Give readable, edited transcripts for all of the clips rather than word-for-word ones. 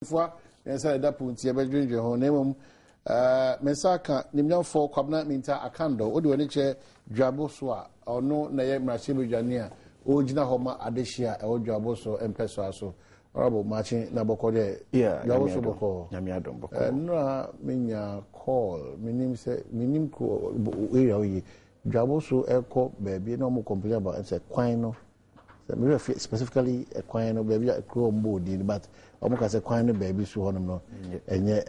for inside that point here be drink ho na mum mesaka nimnya for kwabna minta akando odi woni che dwabo so a ono na ye mrahye bedwane a o gina ho ma adehia e o dwabo so empeso aso orabo matching na boko de dwabo so boko nyame adom boko no menya call minim ko area oyi dwabo so eko baby na mo complain about say kwan no specifically a kwan no baby a crow mbodi but omuka say kwan no baby so honom no enye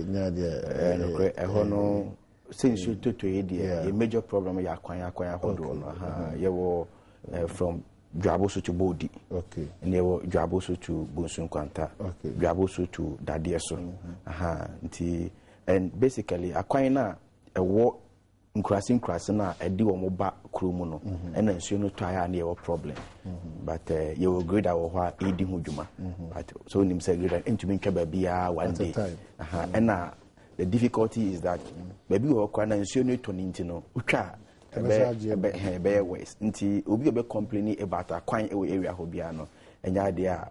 nya de hono since you to a major problem ya kwan hodo no yewo from Dwaboso to Bodi, okay, and they were Dwaboso to Bunsun Quanta, okay, Dwaboso to Dadieso, and basically a quina a war crossing crossina a deal moba crumuno, and then so no tire near problem, but you will grade our what eating hujuma, but so him say good into me cababia one day, and the difficulty is that baby or quina and so no tonintino, ucha. Be west nti obi be complaining about a kwan area ho bia no enya de a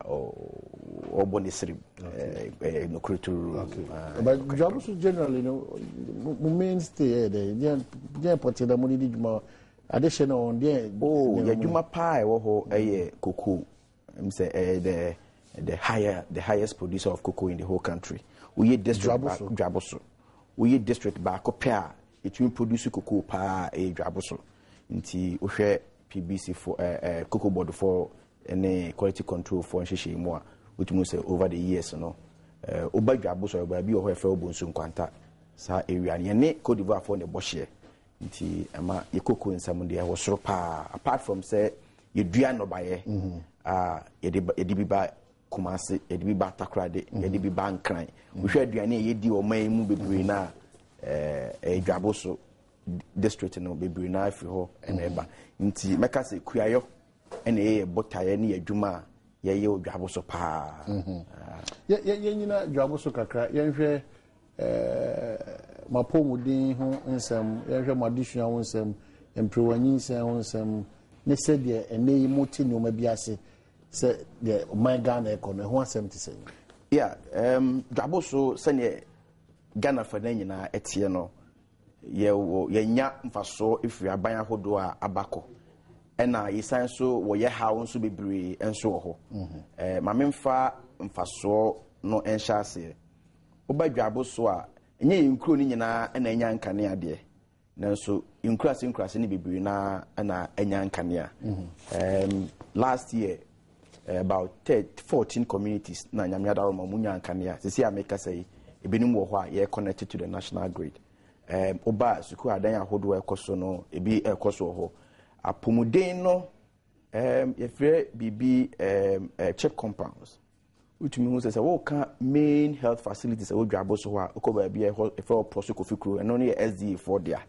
obonisiri no kulturu but jobs generally no mainstay there dey portela mo di djuma additional on there ya djuma pa e wo ho cocoa say the highest producer of cocoa in the whole country we district Dwaboso we district ba ko pair it will produce cocoa pa Dwaboso nti ohwe PBC for cocoa board for any quality control for nhihye mu a wetumu say over the years no oba Dwaboso ba bi ohwe fe obonsu kwanta sa area ne Cote d'Ivoire for ne bohye nti ama ye cocoa nsam de ho soro pa apart from say ye dua no baye ye de bi ba Kumasi ye de bi ba Takrade ye de bi ba Nkran ohwe aduane ye di o man mu bebre na Dwaboso district no bebre na afi ho eneba nti meka se kuayo ene botaye ne adwuma ye Dwaboso pa ye nyina Dwaboso kakra ye nhwe mapomudin ho nsem ye nhwe madisua ho nsem emprewanyi nsem ho nsem ne se de ene moti ne o ma biase se de my Ghana economy ho asem ti se Dwaboso se ne Ghana for nyina etie no ye nya mfaso ifiri aban ahodo a abako ena yisan so wo ye hawo nso bebre enso ho ma memfa mfaso no enhyase oba Dwaboso a enye yinkro ni nyina ena enya nkane ade nanso inkrase ni bebre na ena enya nkane last year about 14 communities na nyamyada ro mamunya nkane a sisi ameka say ebenim wo ho a ye connected to the national grid oba suku adan ahodo ekoso no ebi ekoso ho apomuden no ye free bibi check compounds utumi hu say wo ka main health facilities wo Dwaboso ho a okoba bia e for prosecco fikro eno ne SDA for dia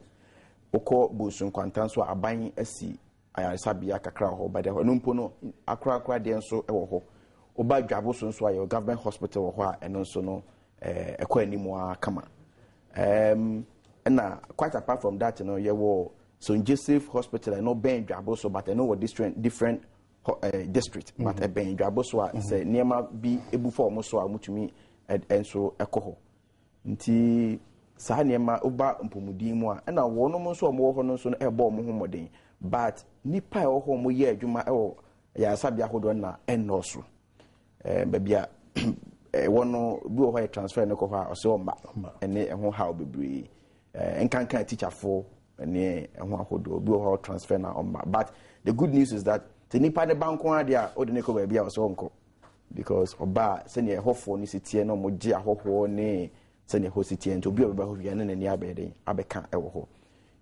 okọ Bunsun Kwanta so aban asi ayasabia kakra ho ba de ho no mpo no akra de nso e wo ho oba Dwaboso nso ayo government hospital wo ho a eno nso no ekwa animu kama na quite apart from that you know ye wo so Joseph Hospital and no ben Dwaboso but I know what different district but ben Dwaboso a say niema bi ebu for mo so a mutumi enso ekoho nti sa niema oba mpomudin mu a na wo no mo so mo ho no so ebo mo homoden but nipa e ho mo ye adwuma e wo ya sabia hodo na enoso babia wono bi o ho transfer ne ko ha o se o mba ene ho ha obebri enkankan teacher for ene ho ahodo bi o ho transfer na o mba but the good news is that the nipa de banko ade a o de ne ko ba bia o se onko because oba se ne hofo ni sitie no mo gi ahoho ne se ne ho sitie nto bi o ba ho wi ne ne abeden abeka e wo ho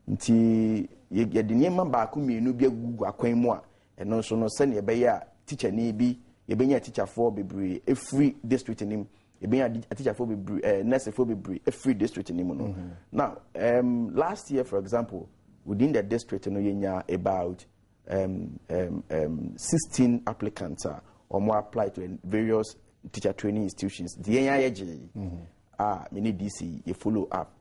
nti ye de niema ba ko mienu bi agugu akwan mu a eno so no se ne be ya teacher ni bi yebenya teacher for bebre every district in him yebenya teacher for bebre nurse for bebre every district in him no now last year for example within the district no yenya about 16 applicants or more apply to various teacher training institutions the yenya yeje many DC you follow up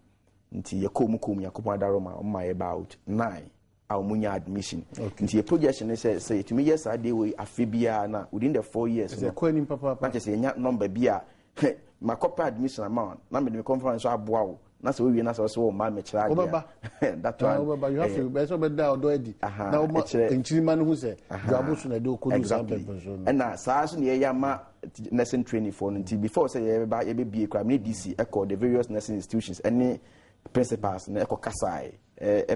nti yakomukum yakopon daroma my about 9 munya admission nti your projection say to me yes I dey we afebia na within the 4 years no kwani papa na say nya number bia my corporate admission amount na me conference so aboa wo na se we na se so ma me kira dia that one you have to be so better odo edi na o enchirima no hu se Dwaboso na de okodu sample so and na saa so ne ya ma nursing training for no before say ye be bie kra me DC echo the various nursing institutions any principals na echo kasai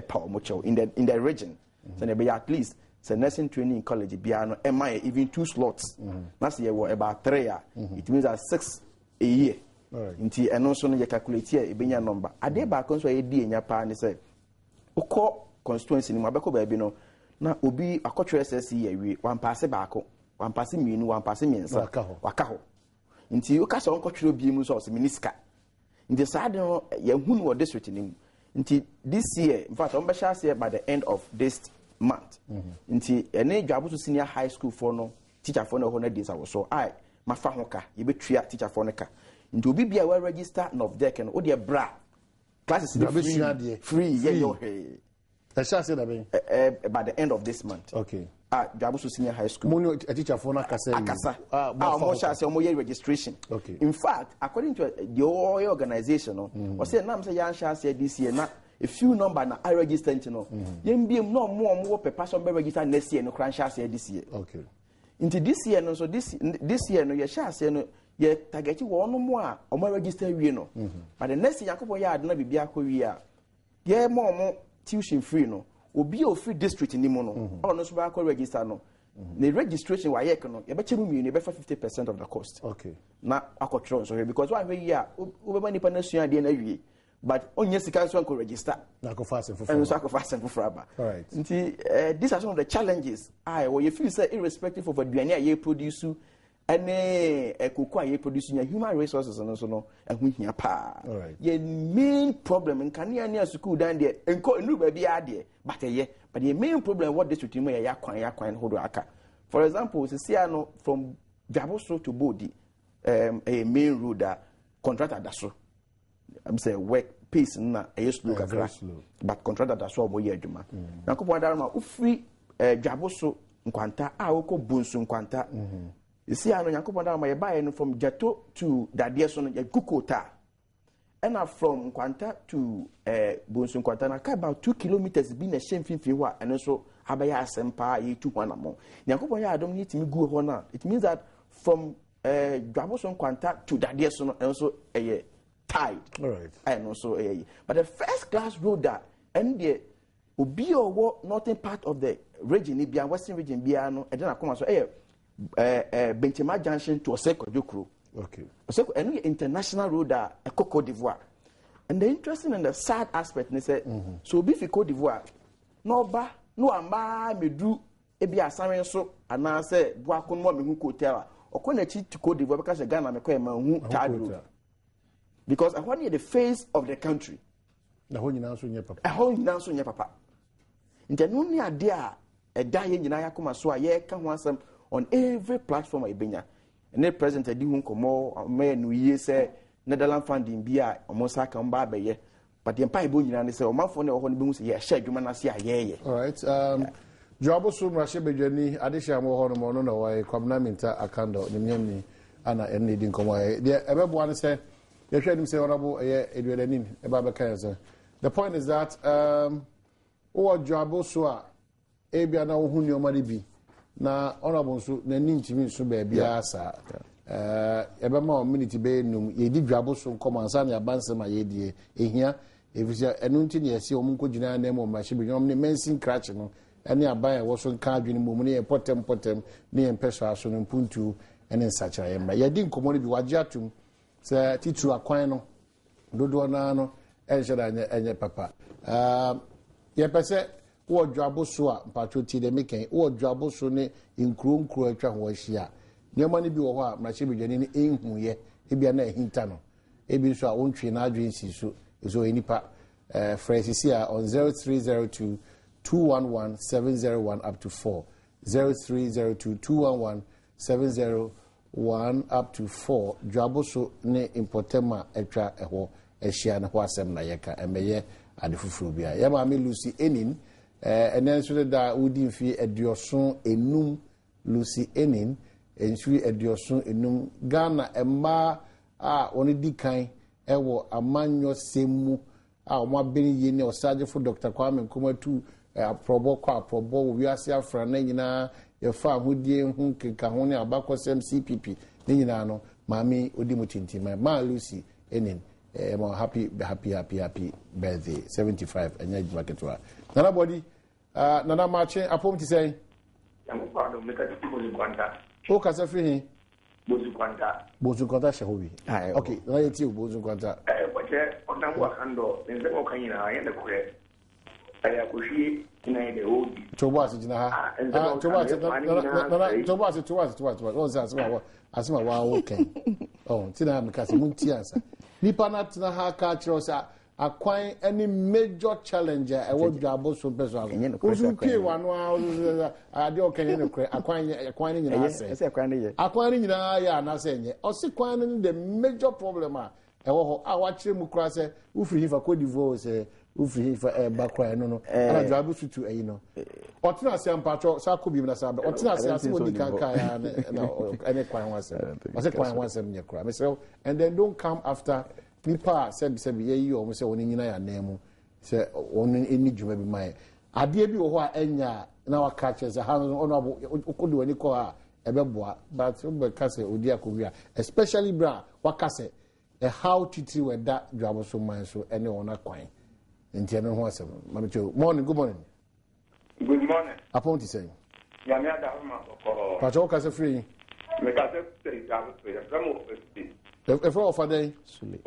power much in the region so ne be at least say nursing training college bia no am even 2 slots na say we about 3 it means that 6 a year nti eno so no ye calculate here e benya number ade ba kon so ye di enya pa ne say ukọ constituency ni mo abeko ba bi no na obi akotwe SSC ye wi wan pass baako wan pass mienu wan pass miensa waka ho nti o ka so nkotwe obi mu so minister nti saade no ye hu no district ni nti this year in fact on be share say by the end of this month nti ene Dwaboso senior high school for no teacher for no ho na days awoso ai mafa ho ka ye betua teacher for no ka nti obi bia we register of deck no o de bra classes free yeah yo hey I shall say that by the end of this month. Okay. Dwaboso senior high school. Money a teacher for na kasa. More shall say more registration. Okay. In fact, according to the whole organization, or say nam say yan shall say this year na a few number na I register no. Yen be no more per person be register next year no cran shall say this year. Okay. Into this year no so this year no ye shall say no ye target wo no mo a o register wie no. But the next year yakobon ya ade na bibia akọ a ye mo tuition free no obi o free district ni mo no all no so ba call register no the registration wa yek no ye be chemu mi no be for 50% of the cost. Okay. Na akotro so because one way ya o be mani pa na sua de na wie but onye sika so ko register na ko fast for and so ko fast for fraba. All right. Nti these are some of the challenges you feel say irrespective of aduane ye produce any ekoko ye produce human resources no so no ehun hia pa. Ye main problem in kania near school down there enko enu ba bia de but the main problem what this with me ya kwan hodo aka. For example, see no from Dwaboso to Bodi a main road that contractor daso I'm say work pace na slow kakra but contractor daso obo ye adwuma na ko boda ma ufri Dwaboso nkwanta a woko bonsu nkwanta. You see, I know Yankopon down my buy from Jato to Dadieson Kukota. And from Quanta to Bonsun Quantana, about 2 kilometers being a shame fiwa, and also Abaya Sempa, ye 2 1 more. Yankopon, I don't need to go honor. It means that from Dwaboso Quanta to Dadieson, and also a tide. All right. And also a. But the first class road that, and the Ubi or northern part of the region, Ibia, Western region, Biano, and then I come so Benchema Junction to Oseko Jokro. Okay. Oseko, and international road a Cote d'Ivoire. And the interesting and the sad aspect, they say, so be for Cote d'Ivoire, no ba, no amba me do ebi asare so and I say, Boakon mo me hu hotel, or connect to Cote d'Ivoire because the Ghana me kwa hu tide road. Because I want the face of the country. The whole now so nye papa. A whole now so nye papa. Nti no ni ade a da ye nyina yakoma so a ye ka ho asem on every platform ibenya. And the president adi hu komo me no ye say Netherlands funding bia omosa ka mba abaye. But the empire bo nyina ne say omanfo na ho ne be hu say ye hye adwuma na se ayeye. All right. Dwaboso mrashe bedwani adehia mo ho no mo no na wai kwamna minta akando nimnyamni ana enne din komo de ebebo an say ye hwe nim say honorable eduadanin eba be kan say the point is that Dwaboso a ebia na wo hu ni omari bi na honorable so na ni ntimi so ba bia asa ebema o minute be num ye di Dwaboso komo ansa na abanse ma ye die ehia efisia enu nti ne yesi o munko gina na mo mrashe bedwani ne mensin crutch no ene aban wo so nka adwene mom ne potem ne empeso aso no mpuntu ene nsacha yemba yedi nkomo ne bi waje atum se titu akwan no dodo na no enheda enye papa ye pese wo Dwaboso a mpacho ti de meken wo Dwaboso ne nkuro atwa ho ahia nyema ne bi wo ho a mrashe bedwani ne enhuye ebia na ehinta no ebi so a wontwe na adwen si so so enipa Francis on 0302 211-701 up to 4 0302-211-701 up to 4 Dwaboso ne importema etwa eho ehia na ho asem na yeka emeye adefufuru bia ya ma me Lucy Enin enen so da wudi mfi edioson enum Lucy Enin ensu edioson enum Ghana emma oni di kan ewo amanyo semu omo abeni ye ne osaje for Dr. Kwame Nkrumah aprobo wi ase afra na nyina ye fa ahodie hu keka ho ne abakosem CPP ne nyina no mami odi mutintima ma Lucy enin mo happy birthday 75 anya jibaketwa nana body nana marche apom ti say yampado mekati bozu kwanta o kasa free hin bozu kwanta shehobi okay na yeti bozu kwanta wache onamwa kando nzemo kanyina yende kure aya kushi ina de odi tobo asijina ha tobo asima wa woken oh tina mekasi munti ansa nipa na tina ha ka kiro sa akwan any major challenger e wodwa aboso beso ago ozu pie wano ade okenye ne kure akwan ni nyina ase akwan ni nyina ya na se nye osi kwan ni the major problem e wo ho awachire mu kura se ufiri hifa Cote d'Ivoire se ufiri hifa bakwa no ana dwa abusutu eyi no otina ase ampacho sa ko bi na sa be otina ase ase wodi kanka ya na any kwan wanse ase kwan wanse nye kura me say and then don't come after nipa sebi ye yi o se woni nyina ya nemu se woni eni djuma bi mai ade bi wo ho a enya na waka che se ha ono okodi wani ko a ebeboa but be kase odi akowia especially bra wakase how titi we da dwabo so man so ene wona kwan nti ene ho asem mami cho morning good morning upon to say ya mi ada ma ko pa cho kase free me kase free da so ya from if for day Sule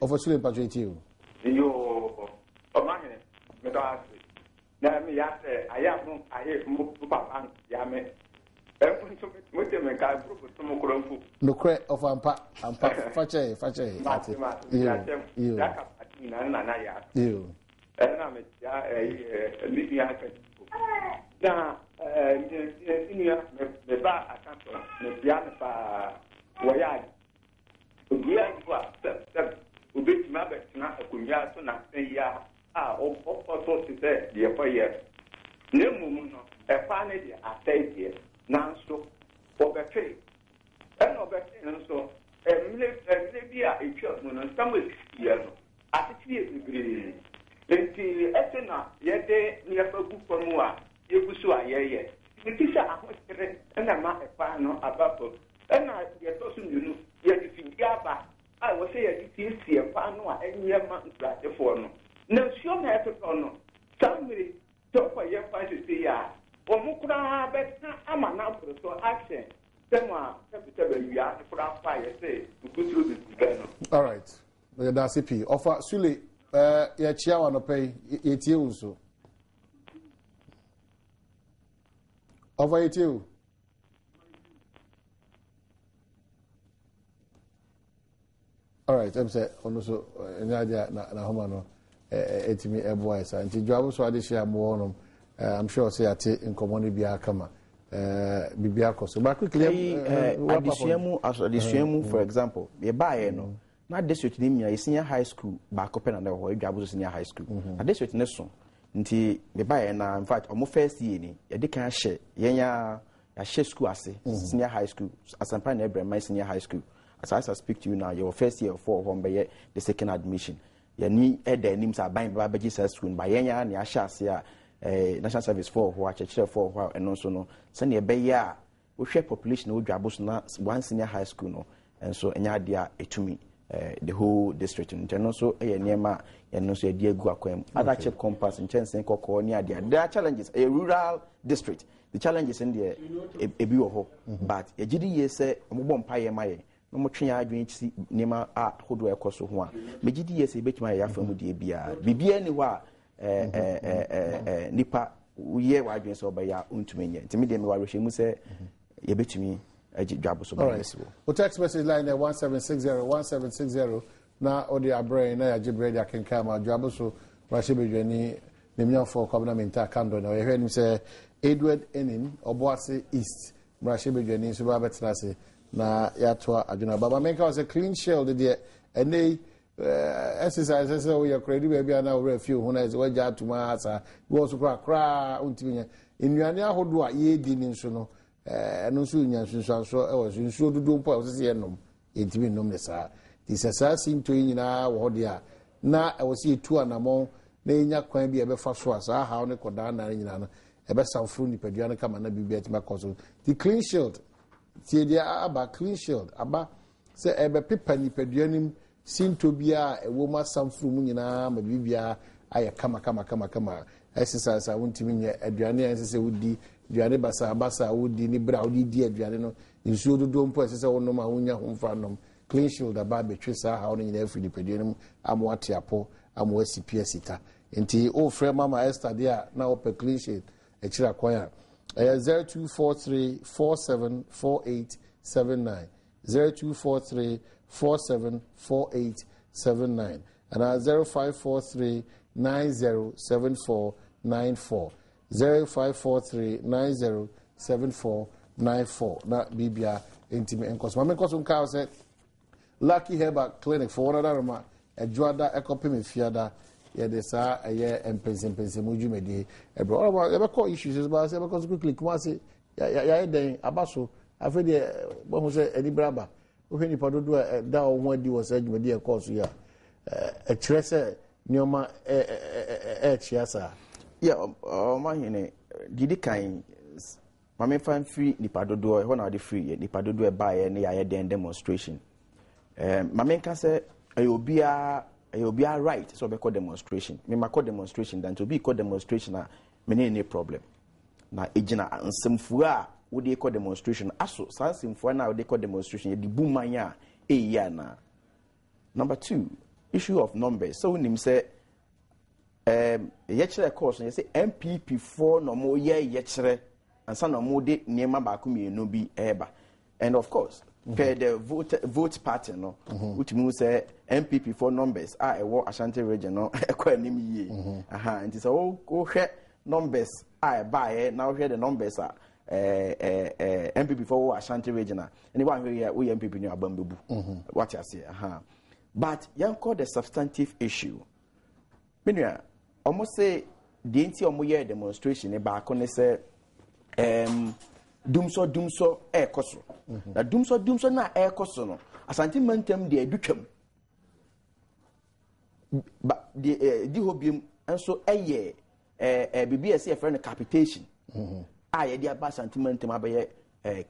of Sule patriotism yo o mane me da na mi ya se aya mu papa ya me mo te me ka group to mo kronfu no cre of ampa fache you ya ka pati na ya you na me ya li ya ka na ni ya me ba akanto me ya me pa waya ogia kwa step ubeti mabet na akunya so na ya o to se de fa ye ne mu no e fa ne de ataitie nanso obefe nso emle bia etwa mu no samuel ye no atiti e bibiri enti etena ye de ne fa gu famu a ye gusu ayeye ntisha ahotere na ma e fa no abapo na ye to so nyunu ye di aba a wo se ye di tie fa no a enye ma ntrate no na nsuo na eto no samuel to fa ye fa se ya omukura beta ama na proto action tema capital be ya kura fa ye say ukuturu be no all right we da CP offer Sule ya chiawa no pay yetie unso offer yetie all right I'm say ono so nyadia na homa no etimi eboy sa nti jwabu so ade share mo no I'm sure say ate nkomoni bia kama bibia koso but quickly adisuamu for example ye baaye no na district ni mia senior high school ba ko pena na ho edwabo senior high school na district ne so nti ye baaye na in fact omo first year ni ye de kan hye yenya ya hye school ase senior high school asampa na Ebrema senior high school as I speak to you now your first year for home be the second admission ye ni eda nim sa ban ba beji sa school ba yenya na ya hye ase a national service for who actually for who and also no send ye be ya we share population we dwabo so na one senior high school no and so enya dia etumi the whole district in general so niema and no so dia gu akwam other chip compass in chensen kokko ni adia there are challenges a rural district the challenges in there ebi wo ho but e gidi ye say omobom paye maye no mo twen adwen chi niema a hodo ekoso ho a me gidi ye say betima ya famu die bia bibia ni ho a nipa ye wa adwen so ba ya untumenye ntimi de me wa rehye mu say ye betumi dwabo so ba yesibo o text message line 1760 na odi abrain na ya jibredi akenka ma dwabo so rahye bedwani nemnyafo kwabna menta kando na ye hwani say Edward Enin Oboase East rahye bedwani so ba betrase na ya to adwuna baba menka was a clean shell de ene exercise say we are credit baby na we few hu na ze waja atuma asa we also kra untiminya enuane ahodo a ye di ni nso no no so nya nsunso e wo nsuo dudu mpo o sese enom yɛntumi nnom ne saa nti sɛ saa sinto yi nyinaa wɔ de a na ɛwɔ sɛ yɛtu anammɔn na yɛnya kwan bi ɛbɛfa so a saa haw ne kɔdaa nare nyinaa no ɛbɛsamforo nipadua no kama na biribi atumi akɔ so nti clean shield tie deɛ aba clean shield aba sɛ ɛbɛpepa nipadua no mu sinto biara ɛwɔ mu asamforo mu nyinaa ma biribiara ayɛ kama exercise a wontumi nyɛ aduane a ɛsɛ sɛ wodi aduane basa a wodi ne berɛ a wode di aduane no nsuo dodoɔ mpo ɛsɛ sɛ wonom a wonya ho mfa nom clean shield aba abɛtwe saa haw no nyinaa afiri nipadua no mu ama wate apɔ ama wasi pia sika nti wofrɛ mama Esther deɛ a na wopɛ clean shield akyiri akwan a ɛyɛ 0243474879 0243474879 anaa 0543907494 0543907494 na bibia intimi enkoso ma menkoso nka say Lucky Herbal Clinic for one other ma adwada ekopem fiada ye de sa eye empensempense mudwumedi ebro all about call issues ba say because quickly kuma say ya den abaso afede bo ho say eni braba ohwe ni padodo da o ho adi wo say adwumedi e course ya e kire say nioma chiasa yeah ma hene didi kan mame fan free nipa dodo ho na de free nipa dodo e ba ye ne ya den demonstration mame nka say ayobia right so be call demonstration me ma call demonstration dan to be call demonstration na me ne problem na ejina nsemfu a wo de call demonstration aso san nsemfu na wo de call demonstration ye di bumanya eya na. Number 2, issue of numbers. So nim say yechere course you say MPP4 no mo ye yechere ansa no mo de niema ba ko mienu bi eba. And of course the vote pattern no which means say MPP4 numbers ewo Ashanti region no ekwa anim yie aha nti so wo hwe numbers ba na wo hwe the numbers MPP4 wo Ashanti region and one hwe we MPP no abambebu what you say aha. But you call the substantive issue. Meanwhile, almost say the anti omoye demonstration back on say dumso koso. Na dumso na koso no. Asante mantem de adutwam. But the hobium and so BBS a friend capitation. Ye dia ba asante mantem abaye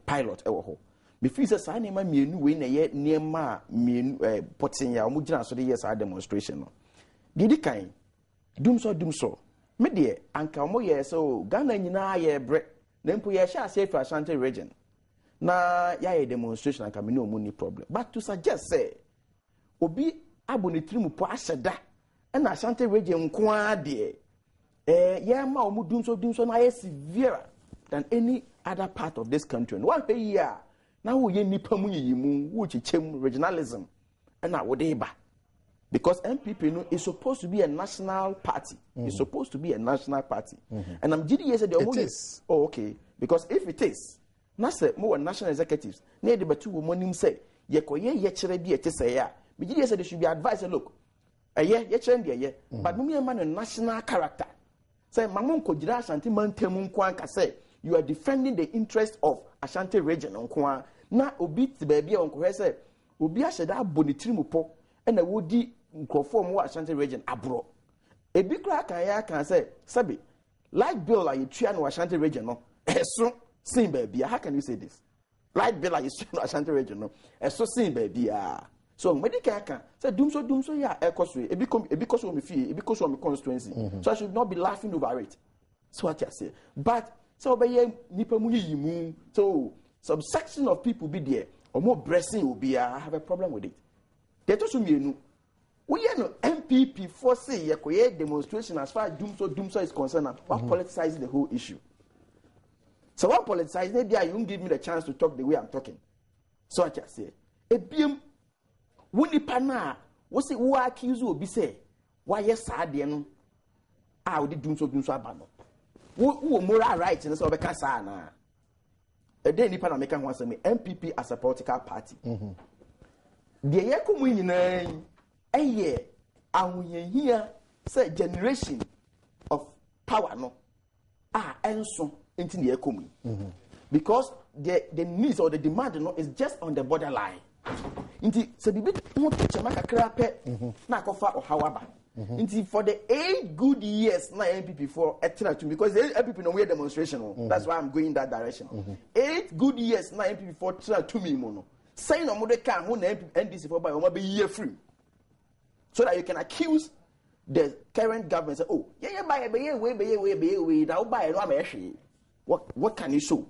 pilot ewo ho. Before say sa na ma mienu we na ye niema mienu potin ya omu gina so de yes demonstration no didi kan dumso me de anka omo ye so Ghana nyina ye bre na mpo ye sha safe Ashanti region na ya demonstration anka me no omu ni problem but to suggest say obi abonetrim po aseda na Ashanti region nko ade ye ma omu dumso na ye severe than any other part of this country and one year now we nipa mu yimu wo chichem regionalism and na wodeba because MPP no is supposed to be a national party. It's supposed to be a national party. And I'm GDA said the oh okay because if it is na say more national executives na the betu wo monim say ye koye ye kire bi ete say ya GDA said they should be advised look ye kire ndi ye but no me man national character say mamon ko gira Ashanti mantem nko anka say you are defending the interest of Ashanti region nko na obi tibabi onko say obi ahyeda abonitirimu po na wodi nkrofo mo Ashanti region abro ebi kra kan ya kan say sabi light bill like tua no Ashanti region no eso sin baby how can you say this light bill like tua no Ashanti region no eso sin baby so medical kan say dumso ya ekoso ebi koso me fie ebi koso me constituency so I should not be laughing over it so what I say but so obey nipa mu yimu so some section of people be there or more blessing will be I have a problem with it they to sumienu we no MPP for say ye demonstration as far as dumso is concerned what politicizing the whole issue so what politicize maybe you won't give me the chance to talk the way I'm talking so what I say ebiem woni pa na wo say wo accuse obi say why yes ade no we dey dumso aba no wo moral right no so be ka sa na e dey nipa na make am say MPP as a political party de ye ko mu nyina eye ahonyehia say generation of power no enso enti ne ye ko mu because the needs or the demand no is just on the borderline Inti se bibi mo chama kakra pe na akofa ohawaba. Inti for the 8 good years na MPP for etna to because the MPP no we demonstration. That's why I'm going that direction. 8 good years na MPP for etna to me mo no. Say no mo de kan ho na NDC for by o ma be year free. So that you can accuse the current government say, oh, yeah, buy way, now buy no. What can you show?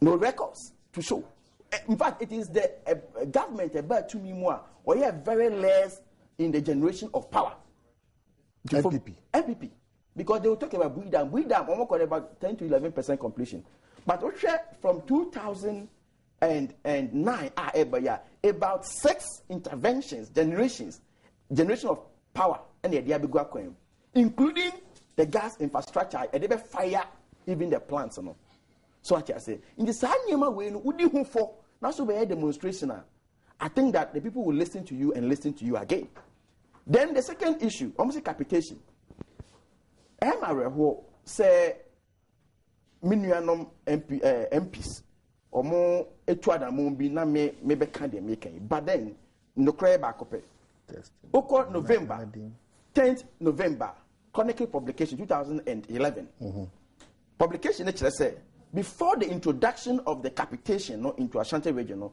No records to show. In fact, it is the government about to me more, or you have very less in the generation of power. MPP. Because they will talk about Badwam, almost about 10 to 11% completion. But from 2009, about 6 interventions, generation of power and the idea be including the gas infrastructure and they fire even the plants no. So what I say in the same way no udi hu for na so be a demonstration. I think that the people will listen to you and listen to you again. Then the second issue almost capitation. Emma say minuanom MPs omo etuada mo bi na me be kan de make but then no cry back up. Oko November 10th November Chronicle publication 2011 publication actually say before the introduction of the capitation no into Ashanti region no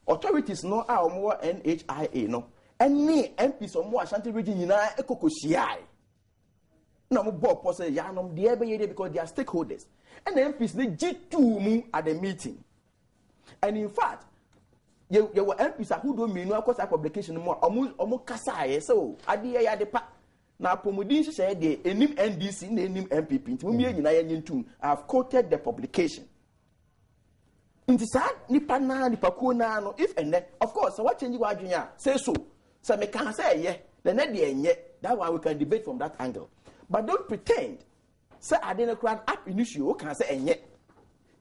authorities no a omo NHIA no any MPs omo Ashanti region nyina ekokosiai na mo bo po say ya no de ebe because they are stakeholders and the MPs they G2 mu at the meeting and in fact you were MPs who don't mean no cause publication more omo kasa so ade ya de pa na pomudin say the enim NDC na enim MPP nti mumie nyina ya nyentum. I have quoted the publication nti sa nipa ko na no if and of course so what change you adwenya say so me can say ye the na de enye that one we can debate from that angle but don't pretend say ade na kran up initio can say enye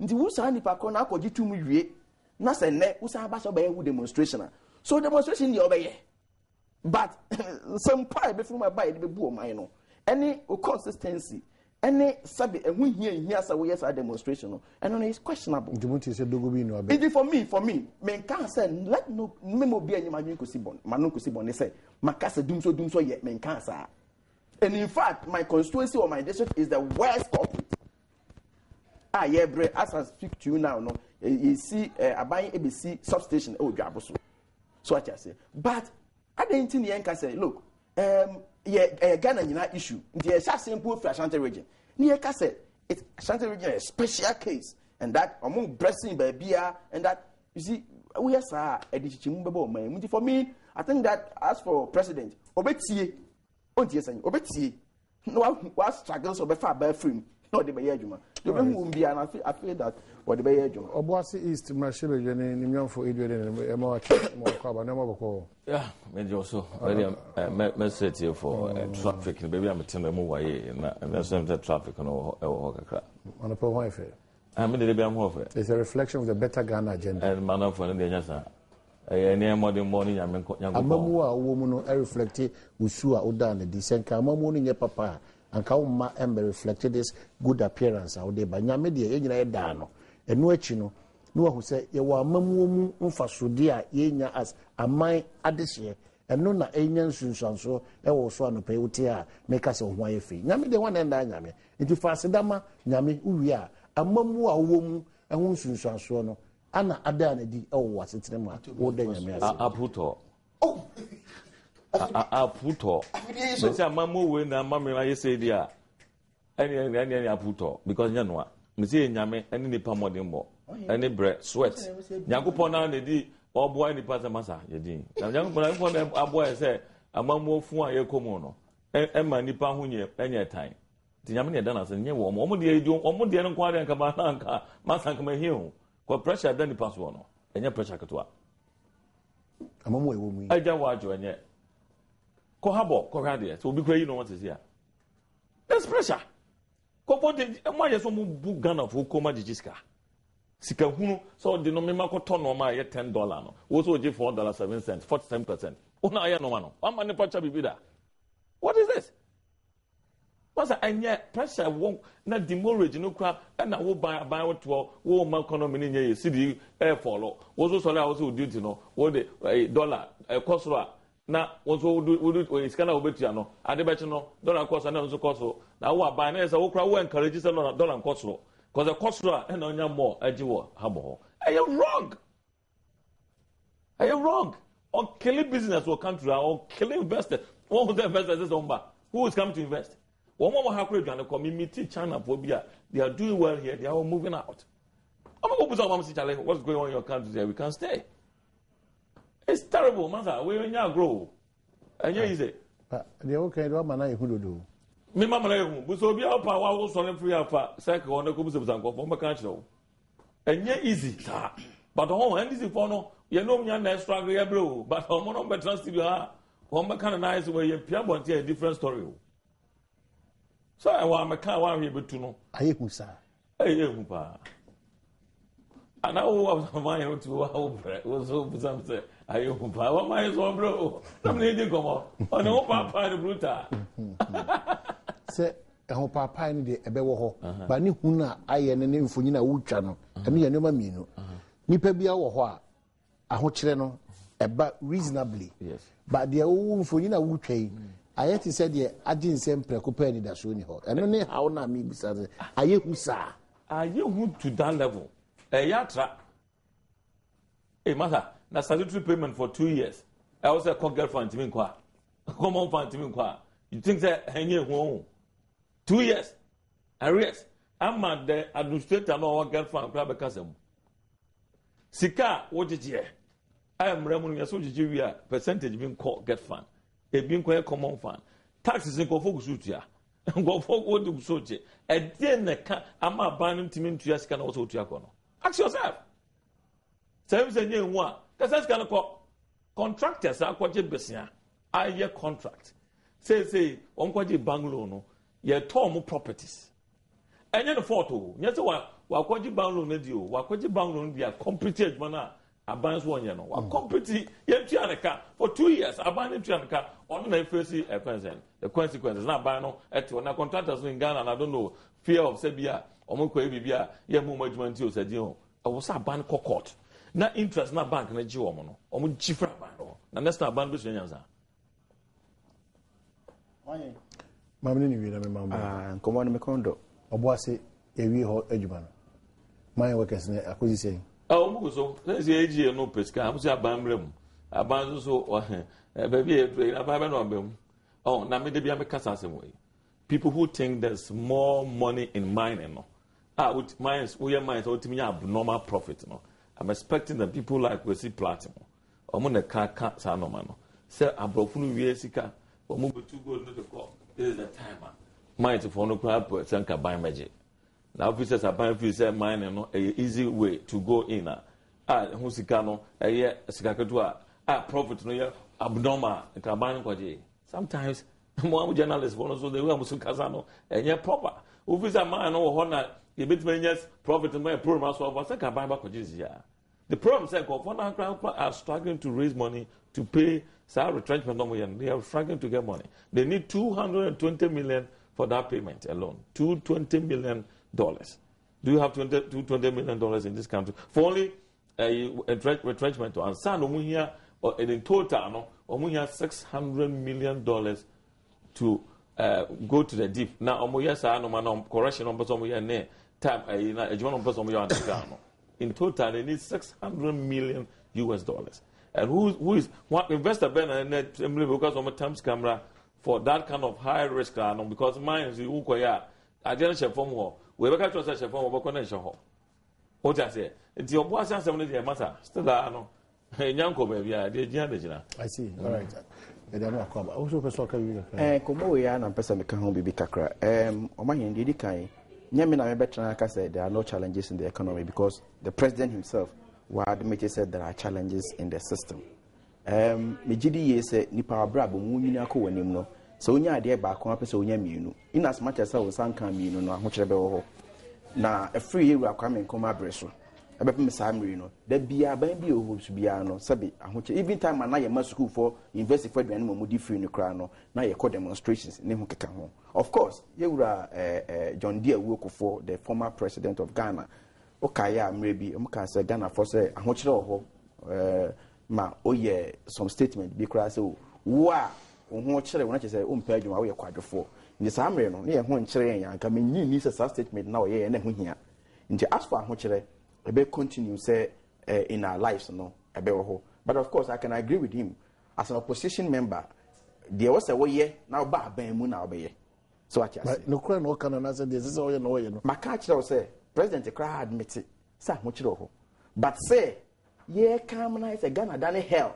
nti wo sa nipa ko na akogi tum wie na say ne wo sa ba so be hu demonstration so demonstration dey obeye but some pie be from my buy the be my no any consistency any sabi ehun hia sa we yes a demonstration no and no is questionable Djibouti say dogo bi no abe it for me men can say let no memo bi anyima dwen kosi bon manon kosi bon say makasa dum so ye men can say and in fact my constituency or my district is the worst culprit yeah bre as I speak to you now no you see aban ABC substation Dwaboso so what I say but I didn't think the say look Ghana nyina issue the simple for Ashanti region ni say it's Ashanti region a special case and that among blessing babia and that you see we are sa edichichimu bebo man for me I think that as for president obetie ontie san obetie no what struggles obefa ba free no de be adwuma de be hu bia and I feel that what de be adwuma Obuasi East Mashebe jene ni myamfo edwede ne ema wa church mo kwa ba na mo boko yeah me also very message here for traffic baby am tell mo waye na some traffic no kakra on po ho efe me de be am ho fe it's a reflection of the better Ghana agenda and man for the nyasa any modern morning yanko amamu a wo mu no reflect usu a oda na di senka amamu no nye papa anka wo ma reflected this good appearance out there ba nyame de ye nyina ye da no enu achi no no wa hu se ye wa amamu mu mfasode a ye nya as aman adehye eno na enya nsunsuanso e wo so anopa wuti a meka se ho aye fe nyame de wan na nyame nti fasedama nyame uwi a amamu a wo mu ehun nsunsuanso no ana ada na di e wo asetene mu wo da nyame ase aputo aputo me say amamu we na amamu na yese dia any aputo because nyanwa me say nyame any nipa modern mo any bread sweat yakopon na na di oboa nipa se masa yedi na yakopon na aboa say amamu fu a yekomu no ma nipa ho nye enye tan ti nyame ne da na se nye wo mo de edu omo de no kwa de nka ba na nka masa nka mahiu ko pressure da nipa so no enye pressure keto a amamu ewo mu aja wa jo enye ko habo ko rade so obi kra yi no want to see a there's pressure ko body mo yeso mo bu Ghana fo ko ma jijiska sika hunu so de no mema ko to no ma ye $10 no wo so je $4.07 47% una aye no ma no ama ne pacha bibida what is this What's that? Pressure won't not demurrage no crap, and I will buy what will my economy in a city air follow. Was also also do to know what a dollar a cost. Now, what would do is kind of bet you know. I bet you know, dollar cost and also cost. Now, what buying is a worker who encourages a dollar cost. Because the cost and on your more edgy war. Are you wrong? Are you wrong? Or killing business or country or killing investors. One of the investors is on. Who is coming to invest? One more happy to community China phobia. They are doing well here. They are all moving out. What's going on in your country there? We can't stay. It's terrible, master. We will grow. And you easy. But the okay, what man I who do? Me mama na but so be our power was on free alpha cycle on the Kubus from my country. And yeah, easy, sir. But home and easy for no, you know me and struggle, bro. But home on better trust you are. Home kind of nice way you piano a different story. So I want my car one able to know. I hear sir. Hey, and I was my own to our bread was so some say, I open power, my son, bro. I'm needing come on. On the papa, the bruta. Say, a whole papa in the Ebewo, but ni huna, I and a name for Nina Woodchano, and me and no mamino. Nipebia or a hocheno, about reasonably. Yes. But the old for Nina Woodchay. I had to say, I didn't send Precopeni that soon. And only how not me besides. Are you who, sir? Are you who to that level? A yatra. Hey, mother, na statutory payment for 2 years. I also call girlfriend to me. Come on, find to me. You think that hang here home? 2 years. Arrears. I'm at the administrator no girlfriend club cousin. Sika, what did you? I am remunerating so you percentage being called get fund. A being quite common fund. Taxes in go focus to go forward to Sochi. And then the car, I'm a banning to me to ask can also to Yakono. Ask yourself. Same say you one. That's kind of contractors are quite business. I hear contract. Say, on quite a bungalow, no, ye torn properties. And then the photo, yes, what quite a bungalow, nedio, what quite a bungalow, be a completed manner. Abandons 1 year, no. Compete Yanka for 2 years. Abandon Yanka on the first the consequences. Not by no at one contractors in Ghana, and I don't know, fear of Sebia, or Moko Bibia, Yamu you said, you I was a ban court. Not interest, not bank, and a Jomono, or Chifra Bano. And that's not ban between us. Mamma, come on, Mecondo. Or was it a real edgeman? My workers, I could say. Oh, so there's the AG no pesca. I'm saying Bamblem. Abanzo so, baby, a Babylon. Oh, now maybe I'm a Cassassin way. People who think there's more money in mining. With mines, we are mines, ultimately abnormal profit. I'm expecting that people like we see platinum. I'm on the car, Sanomano. Say, I'm broken with Yesica, or move to go to the call. This is the time. Mines for no crab, Sanka by magic. Now, officers are buying for say mine and an easy way to go in. Husicano, a year, Sikatua, profit no year, abnormal, and Cabana Quaji. Sometimes, more journalists want to the way Musukazano, and yet proper. Officer mine or honor, a bit many years, profit and my poor master of Sakababa Quaji. The problem is that are struggling to raise money to pay salary retrenchment, and they are struggling to get money. They need 220 million for that payment alone. $220 million. Do you have $220 million in this country for only retrenchment? And some here in total, no, here $600 million to go to the deep. Now, no correction on person here ne time a person underground. In total, they need $600 million. And who is what investor Ben and net because of my times camera for that kind of high risk because mine is the I didn't from war. We were catching such a form of connection. What I say, it's your boss and somebody matter. Still, I know. Yanko, baby, I did. I see. All right. I don't know. Also, for soccer, Komoya and person can home be Kakra. Oman did Kai. Yamina Betraka said there are no challenges in the economy because the president himself, Wad said there are challenges in the system. Mijidi said Nipa Brabo, Munako, and Nimno. So when you are there back on episode, you in as much as I was uncoming, no, which now a free year coming come abreast. ebe me samri no da bia ban bi o so bia no sabi ahoche even time na ye ma school for university for aduane mo di free no kra no na ye call demonstrations ne ho keka ho of course ye wura John Deere Wokofo the former president of Ghana okaya amrebi o ka say Ghana for say ahoche ho ma oye some statement bi kra say wo a ho kire wona che say o mpa adwuma wo ye kwadwofo ni samre no ne ye ho nkire yan ka menyi ni say statement na wo ye na ho hia nti as for ahoche ebe continue say in our lives no ebe ho but of course I can agree with him as an opposition member there was a way now ba ban mu na obeye so what you say no kra no kana na say this is all you know you know maka kire say president kra admit say ho kire ho but say ye come na say Ghana done hell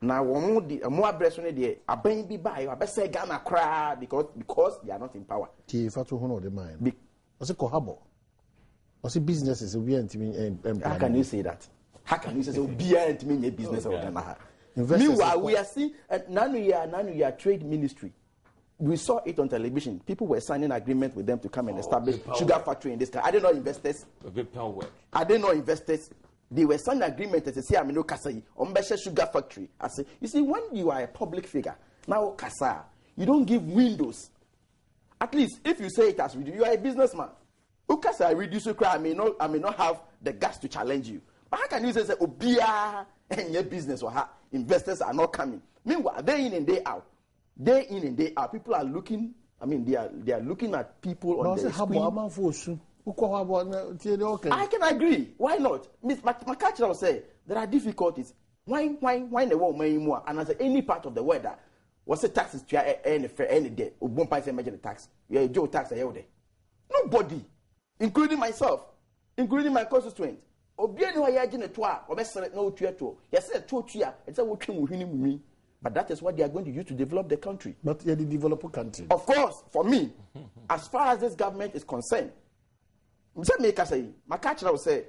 na wo di mo abreso ne de aban bi ba yo abese Ghana kra because they are not in power ti fa to ho no the mind was it kohabo was it businesses we ain't how can you say that how can you say we ain't mean business of Ghana meanwhile we are seeing nanu ya trade ministry we saw it on television people were signing agreement with them to come and establish sugar factory in this country. Are they not investors? Are they not investors? They were signing agreement to say amino kasai on sugar factory. I say you see when you are a public figure now kasa you don't give windows at least if you say it as you are a businessman ukasa reduce crime I may not have the guts to challenge you but how can you say obia and your business or investors are not coming meanwhile day in and day out people are looking they are looking at people on the screen. I can agree. Why not? My culture will say there are difficulties. Why the world may more? And as any part of the world that what's the taxes to any day? Or one price and the tax. Yeah, Joe tax a day. Nobody, including myself, including my constituent. Obiano yajin toa, or best no tuato. Yes, a totia, it's a working with me. But that is what they are going to use to develop the country. But you're the developer country. Of course, for me, as far as this government is concerned, my catcher will say,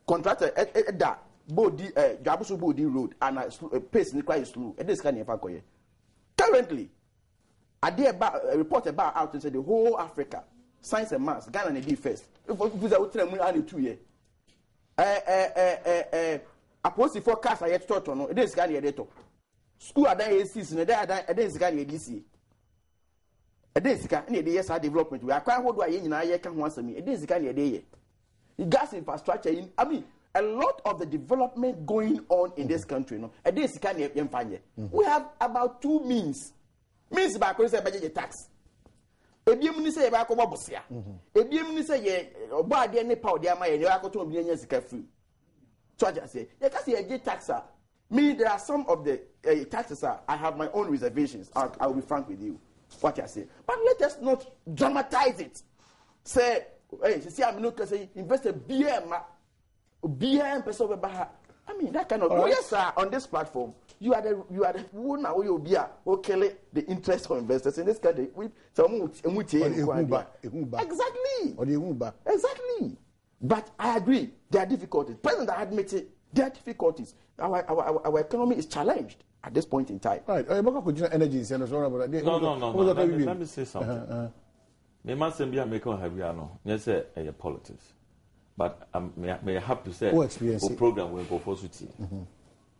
contractor that body Jabusu body road and a pace in the cry slow. And this kind of currently, I did a report about out and said the whole Africa, science and maths, Ghana and the first. If I would tell me only 2 years. A post forecast I had taught on it is Ghana editor. School at that season, a day is Ghana DC. A day is Ghana yes development. We are quite what I can once a me. It is Ghana day. The gas infrastructure a lot of the development going on in this country. No, a day is Ghana we have about 2 means by budget tax. Ebiemu ni say ba ko bobosia. Ebiemu ni say ye obo ade ne pa ode ama ye ya ko to obi anya sika free. So I just say, you can say a taxa. Me, there are some of the taxes. I have my own reservations. I will be frank with you. What I say, but let us not dramatize it. Say, hey, see, I'm not say invest a BM person. I mean that kind of. Right. Yes, sir. On this platform, you are the one now. You be okay. The interest of investors in this country. Exactly. But I agree, there are difficulties. President admitted there are difficulties. Our economy is challenged at this point in time. Right. Energy. No. Let me say something. Me must be a maker of yes, politics. But may I have to say, program will go for suit.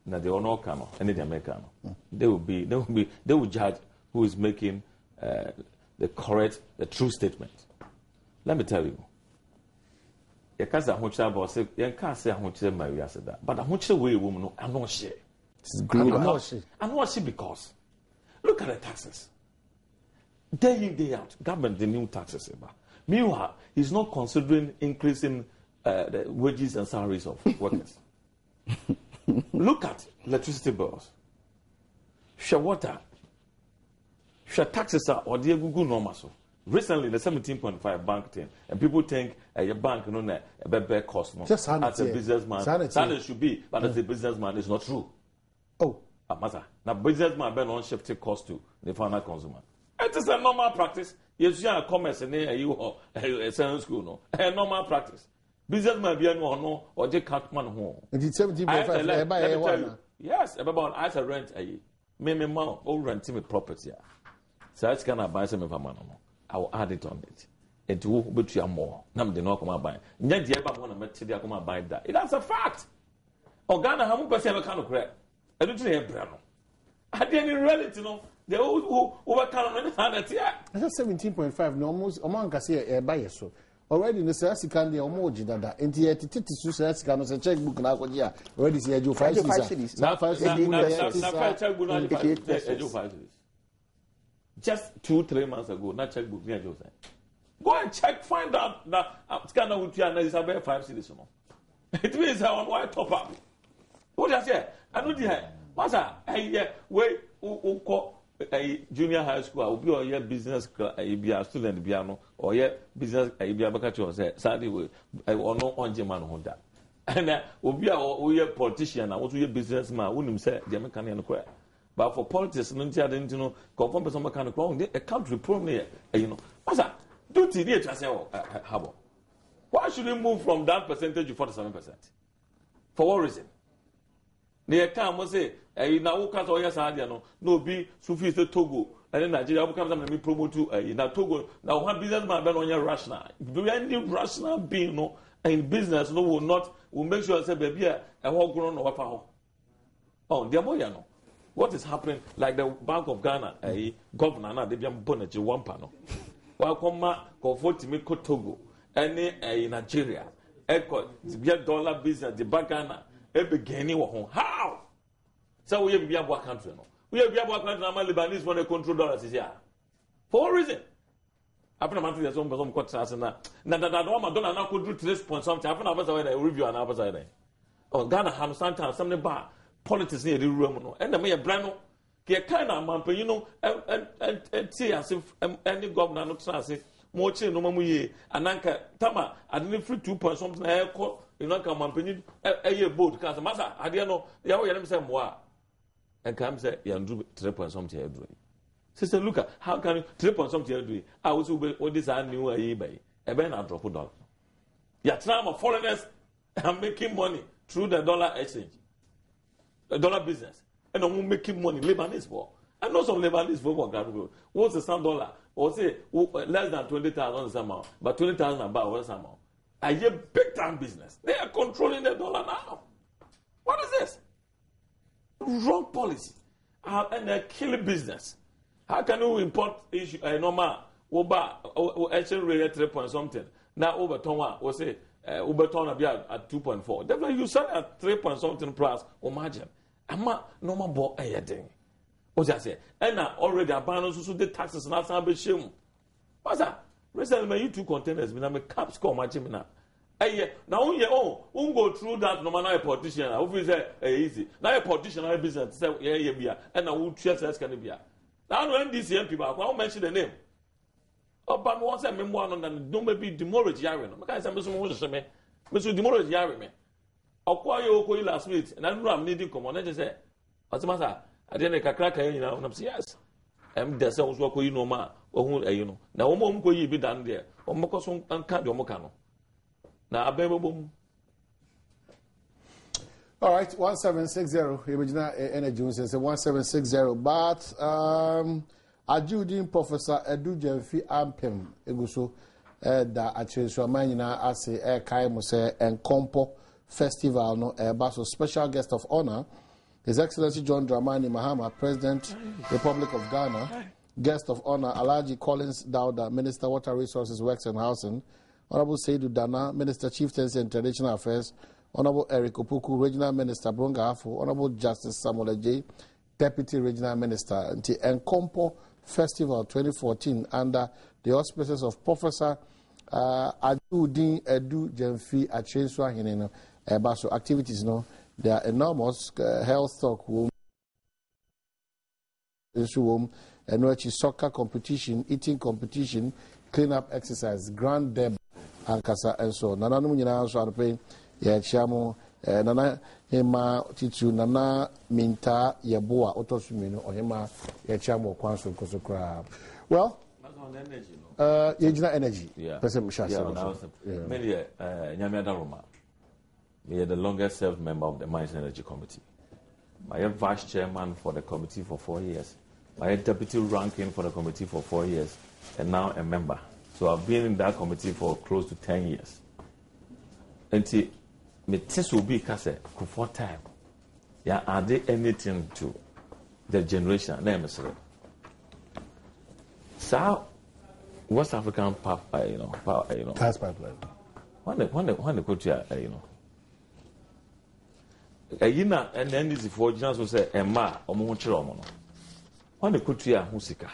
Now they all know Kano, any American. They will judge who is making the true statement. Let me tell you. You can't say you can't say that. But I want you to woman. I'm not sure. I'm not sure because look at the taxes. Day in, day out, government the new taxes. Meanwhile, he's not considering increasing the wages and salaries of workers. Look at electricity bills. Share water. Share taxes are or the Google normal. Recently, the 17.5 bank thing, and people think a bank a better cost. No? Just as a businessman, that should be, but as a businessman, it's not true. Oh, matter. Now, businessman bear on shifting cost to the final consumer. It is a normal practice. Yes, you are commerce and you a science school, no, a normal practice. Businessman be no or they cut man home. And it's 17.5. Yes, about as a rent a me or renting a property. So I can buy some of a man. I will add it on it. It will be to more. Nam de no come by. Nyɛ deɛ ba mo na mɛte de akoma by that. That's a fact. Organa hamu pɛ sɛ bɛka no korɛ. Ɛdo to yɛ bra no. Ade ni reality no. The who can on the that's 17.5 no almost among Cassia by so. Already in the Sassican the Omoji that into yet Sassican a checkbook now. Already see you 5 cities. Now 5 cities. Just 2-3 months ago, not checkbook near Joseph. Go and check, find out that Scanner with you and Isabel 5 cities. It means I want white top up. What I say? I know the Master, wait, a junior high school, will be or your business, be a student piano, or your business, a be a bacacho, say, Saturday, I will know on German Honda. And will be a politician, I want to be a businessman, wouldn't say, the American crack. But for politics, no, didn't know, conform to some kind of wrong, a country problem, you know. Master, do TD to say, Habo. Why should we move from that percentage to 47%? For what reason? They come say, now who can't always no be Sufi Togo, and then Nigeria becomes a promote to now Togo. Now, one businessman on your rational. Do any rational being no in business no will make sure I say, baby, a whole grown or power. Oh, dear boy, no. What is happening? Like the Bank of Ghana, a governor, now they be bonnet one panel. While come for to make Togo, any Nigeria, echo, dollar business, the Bank Ghana. How? So we have be a black country. No? We have be a black country. I'm Lebanese for the control dollars here. For what reason? After a month, there's some contrast and that. Now that one don't know could do to this point something. After a review and other side. Oh, Ghana have sometimes something bad. Politics near the room. And the mayor Brano, get kind of man, you know, and see as if any governor not transit. More chain no mamuye ananka tama adini free 2 point something I call you know come man a boat cause master I didn't know ya we say moi and come say you do 3 point something you do sister look at how can you 3 point something you do I was what this are new a by e be na drop dollar ya try my foreigners are making money through the dollar exchange the dollar business and I'm making money Lebanese for I know some Lebanese for Ghana what's the $1 or say less than 20,000 somehow, but 20,000 about somehow. I hear big time business. They are controlling the dollar now. What is this? Wrong policy. And they're killing business. How can you import issue normal over exchange rate 3 point something? Now over Tonga or say over Tonga be at 2.4. Definitely you sell at 3 point something plus or margin. I'm not normal ball anything. What I say? And now already abandoned so the taxes and that's be shame. What's that? Recently, you 2 containers, I'm a cap score my gym now. Now you won't go through that no matter a politician. Hopefully, say easy. Now a politician, a business, say yeah, and I will chase as can be. Now when these young people, I won't mention the name. Oh, but once I memoir on them, don't maybe demorage Yarin. Because I'm Mr. Demorage Yarin. I'll call you last week, and I know I'm needing come on. I just say, what's the matter? I didn't a crack, you know, and I'm saying, yes. I'm the sounds what you know, ma, or who, you know. Now, one will be done there, or Mokosum and Candio Mocano. Now, a baby boom. All right, 1760, original energy, 1760, but Adjuding Professor Edu Jemfi Ampem, Eguso, that actually so manina as a Kaimose and Compo Festival, no, a basso special guest of honor. His Excellency John Dramani Mahama, President, Republic of Ghana, Guest of Honor, Alhaji Collins Dauda, Minister, Water Resources, Works and Housing, Honorable Seydou Dana, Minister, Chieftaincy and Traditional Affairs, Honorable Eric Opoku, Regional Minister, Bronga Afo, Honorable Justice Samuel J, Deputy Regional Minister, and the Enkompo Festival 2014 under the auspices of Professor Adudin Edu Jemfi Achenswa Hineno, Baso activities, no. There are enormous health talk room, soccer competition, eating competition, clean-up exercise, grand deb, and kasa and so. Nana numina so arpe ya chamo nana hema titu nana minta yeboa otosumino ohema ya chamo kwanso kosokra. Well, energy. Yeah. Person Many Nyamiada Roma. We are the longest served member of the Mines and Energy Committee. I am vice chairman for the committee for 4 years. I am deputy ranking for the committee for 4 years, and now a member. So I've been in that committee for close to 10 years. And me test will be because for time. Yeah, are there anything to the generation? Name is it. So West African gas pipeline. When the country, and then this is for just to say, Emma, or Montromono. When the country are Husika,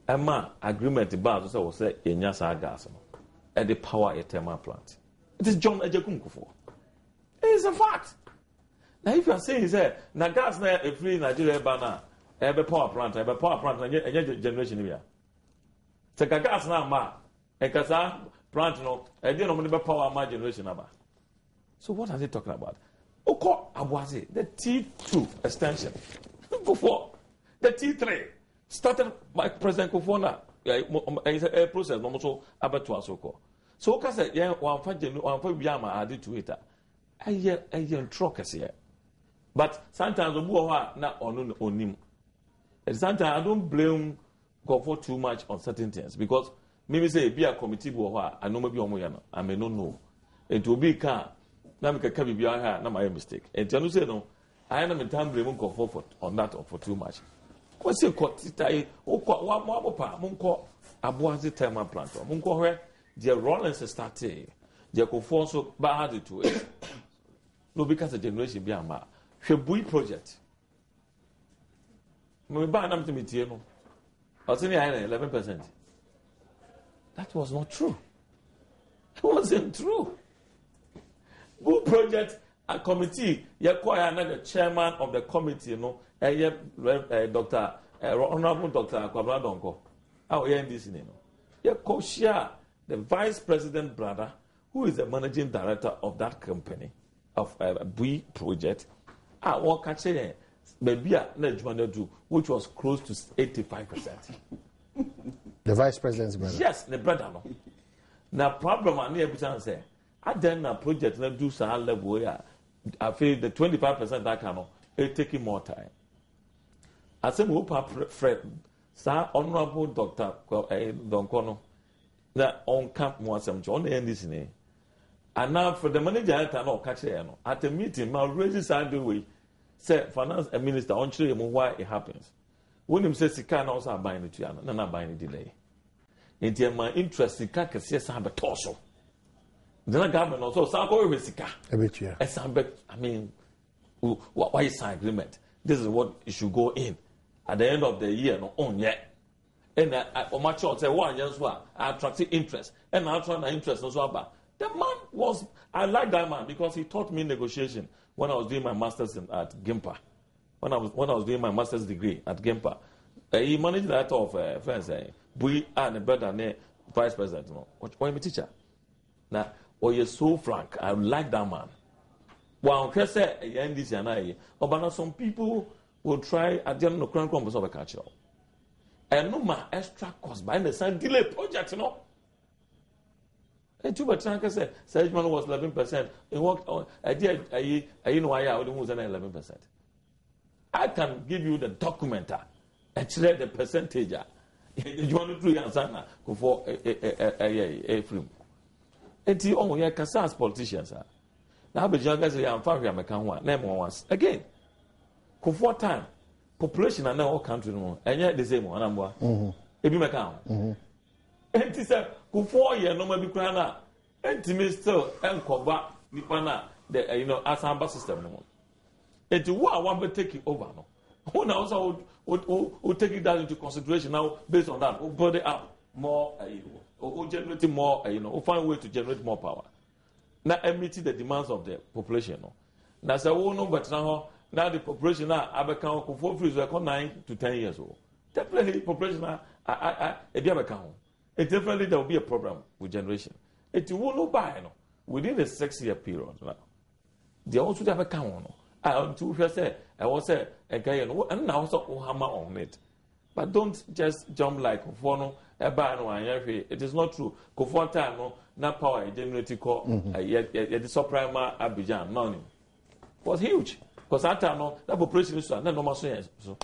Emma agreement about was say, in Yasa gas, at the power at thermal plant. It is John Ejakunku. It is a fact. Now, if you are saying, say, na gas na a free Nigeria banner, every power plant, and your generation here. Take a gas now, ma, and Kasa plant, no, I didn't know power my generation about. So, what are they talking about? Oko Abuazi, the T2 extension. Go for the T3 started by President Kofona. A process, no so about to Asoko. So, Oka said, yeah, one for Yama added to it. I hear truckers here. But sometimes the boy not on him. And sometimes I don't blame God for too much on certain things because maybe say be a committee boy, I know maybe I may not know. It will be car. Now we can be here, not my mistake. And you say no, I am in time blaming God for on that or for too much. What's your court? One more part, Munko Abuazi thermal plant. Munko where the Rollins started. They could force bad to it. No, because the generation be a ma. Bui project. We ban them to meet you. I was saying 11%. That was not true. It wasn't true. Bui project, a committee, you acquire another chairman of the committee, Dr. Honorable Dr. Kwabra Donko. How you this name? You co-share the vice president brother, who is the managing director of that company, of Bui project. What can say, maybe which was close to 85%. The vice president's brother. Yes, the brother. No. Now, problem I need to say, I then a project na do some level where I feel the 25% that can it taking more time. I say, friend, Sir Honorable Dr. Donkono, that on camp more some John and this name. And now for the manager, at a meeting, my already signed the way, say finance minister, on show him why it happens. When him says he can also buying it to you, not buying a delay. In my interest, he can't see some torso. The government also, Sako with Sika. I mean, why is an agreement? This is what it should go in at the end of the year, no on yet. And my child say, one year's what attracted interest, and I try my interest also about. The man was, I like that man because he taught me negotiation when I was doing my master's at Gimpa. When I was doing my master's degree at Gimpa. He managed that of friends, Bui and the brother and vice president. What am I teacher? Now, you're so frank. I like that man. Well, I say, but some people will try at the end of the current of a culture. And no more extra cost by the same delay project, And two but Tranka said, Sedgman was 11%. It worked on, I know why I was 11%. I can give you the documenter, actually the percentage. You want to do Yansana for a film. And you only have Kassas politicians. Now, the youngest I'm far from one, name once. Again, for time, population are now all country, and yet the same one. If you make count. And he said, "Go 4 years, no more be crying. And to me still, and cover Nipana, the Asamba system. And to what I want to take it over. No, who also would take it down into consideration now based on that, we'll build it up more, or generate more, we'll find a way to generate more power. Now, meeting the demands of the population. Now, so we know, but now the population now, I become 9 to 10 years old. Definitely, population now, definitely there will be a problem with generation. It will not buy within the 6-year period. They also have a count. I say, I was say, and now also hammer on it. But don't just jump like Kofono, it is not true. Kofono time, not power, generating call, the Soprama Abidjan, money was huge. Because that time, that population is not normal. So,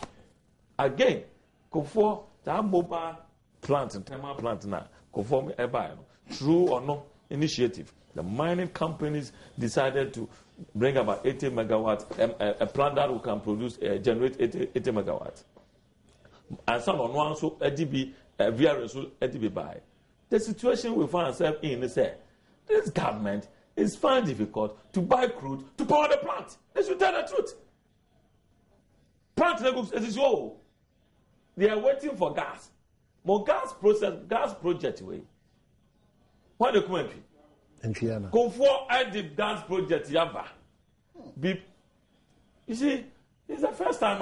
again, Kofono, that mobile plant and thermal plant now, conform true or no initiative. The mining companies decided to bring about 80 megawatts, a plant that can produce, generate 80 megawatts. And some on one so ADB, VRS, ADB buy. The situation we find ourselves in is that this government is finding difficult to buy crude to power the plant. They should tell the truth. Plant is all. They are waiting for gas. More gas project way. Why the come and go for the gas project yaba. You see, it's the first time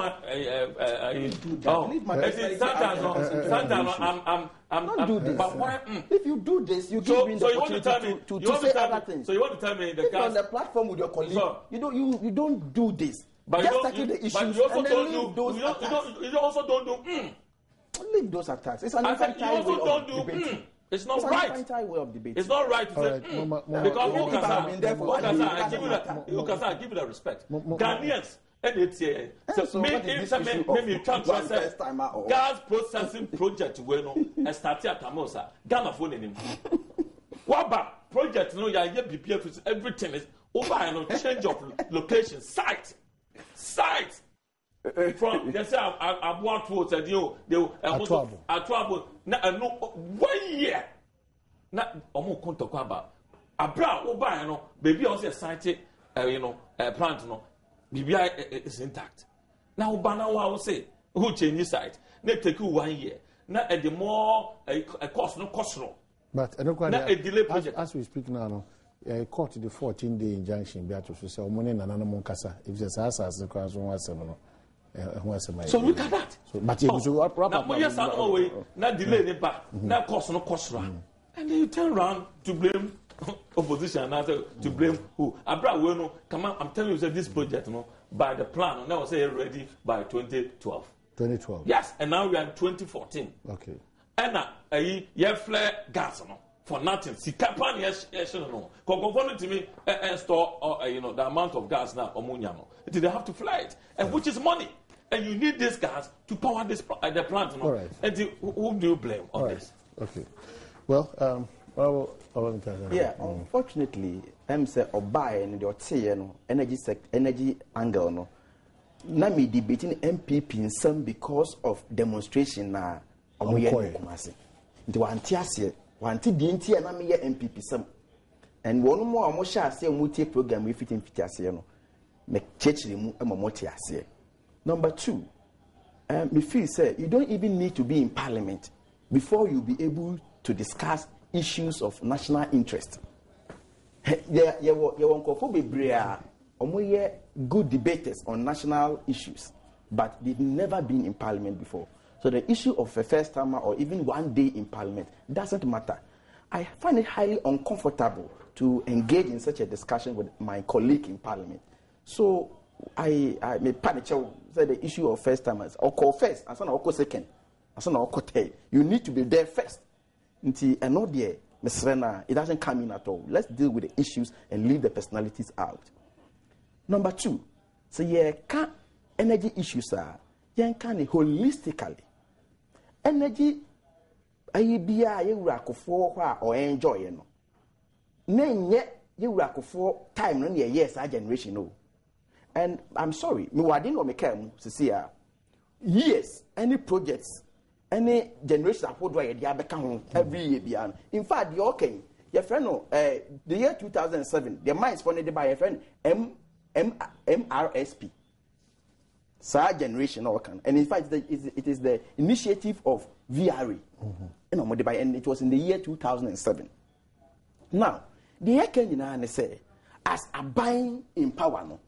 Don't do this. But why? If you do this, you give me the opportunity to say other things. So you want to tell me the gas on the platform with your colleague, you don't do this. But just tackle the issues and then leave those attacks. You also don't do. Leave those attacks. It's an infantile way of debating. It's not right. It's not right to say because I give you the respect. Ghanaians. And it's maybe gas processing project when started at Tamosa, Ghana phone in him. Waba project no ya BPF everything is over and change of location site. From they say I bought towards they Atuabo no 1 year na omo konto kwa ba abra oba no baby also site plant no Bibia is intact. Now, Bana will say, who change site? They take you 1 year. Now, at the more a cost, no cost. But a delay project. As we speak now, a court the 14-day injunction, Beatrice, so money and another Moncasa. If there's a class, one seminar. So look at that. But you should wrap up. Yes, I know. Not delay the back. Not cost, no cost. And then you turn around to blame opposition and to blame who? Abra Weno, come on, I'm telling you, this project, by the plan, now say ready by 2012. 2012. Yes, and now we are in 2014. Okay. And you flare gas for nothing. See, Kapan, yes, no. Conforming to me, and store the amount of gas now, they have to fly it, and which is money. And you need this gas to power this the plant. All right. And who do you blame on this? Okay. Well, unfortunately, I'm say Obai and the energy angle no. Na me debating MPP in some because of demonstration na omoye kumase. Nti wanti ase, wanti di nti na me ye MPP some. And one more omo sha ase omo program we fit ase no. Me chechiri mu omo tie ase. Number 2, me feel say you don't even need to be in parliament before you be able to discuss issues of national interest. You good debaters on national issues, but they've never been in parliament before. So the issue of a first timer or even 1 day in parliament doesn't matter. I find it highly uncomfortable to engage in such a discussion with my colleague in parliament. So I may panic say the issue of first timers or call first, and so second, and so third. You need to be there first. And not there, Ms. Rena, it doesn't come in at all. Let's deal with the issues and leave the personalities out. Number 2, so can energy issues are can holistically. Energy be or enjoy no. Nenye you time no years our generation no. And I'm sorry, me wadin or me kem years any projects. Any generation of what they are becoming every year beyond. In fact, your friend, the year 2007, the mines funded by a friend MRSP. Sa generation and in fact, it is the initiative of VRE. And it was in the year 2007. Now, the year can say as a buying in power no.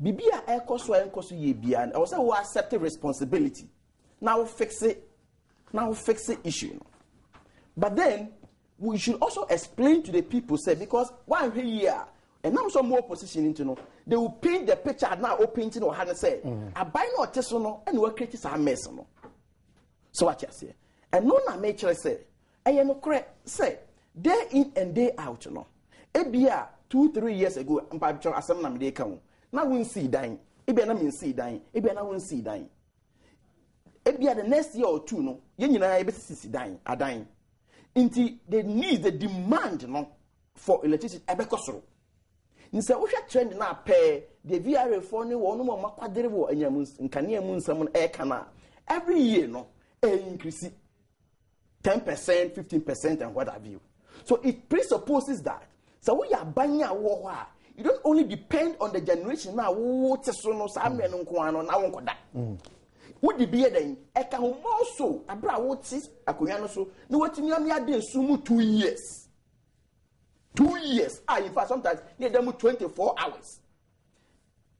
Bibia ekoso ye beyond. I was who accept responsibility. Now fix the issue. But then we should also explain to the people, say, because while we're here, and now some more position into no, they will paint the picture now or painting or how to say, I buy no tesono and we create a mess no. So what you say? And no na make sure say, I no correct say, day in and day out no. Ebia 2-3 years ago, I'm by sure asem na me dey kan. Now we see dying. Ebia na me see dying. Ebia na we see dying. Ebia the next year or two no, ye nyina e be sisi dying, adan. Inti the need, the demand no for electricity ebekosoro. Nse wo hwe trend na pair the VRA for ne wo no makwadere wo anyam nkane amu nsam e kana every year no increase 10%, 15% and what have you. So it presupposes that so we are banya wo ha you don't only depend on the generation now wo teso no sa me no nko ano na wo nkoda. Would be then e ka ho so abra wo ti akonya no so na watimi am ya de nsumu 2 years. 2 years. In fact, sometimes they them 24 hours.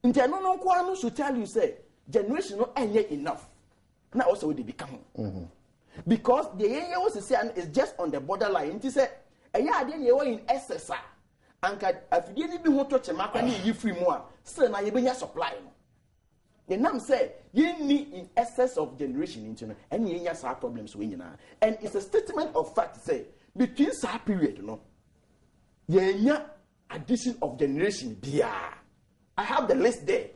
Internal no kwano should tell you say generation no ain't enough. Now also they become because the area was say is just on the borderline. It say a year then you were in SSR and if you didn't be want to touch market you free more. Still now you bring your supply. The name say you need in excess of generation into and you have problems with and it's a statement of fact say between that period you know. Yeah, addition of generation. I have the list there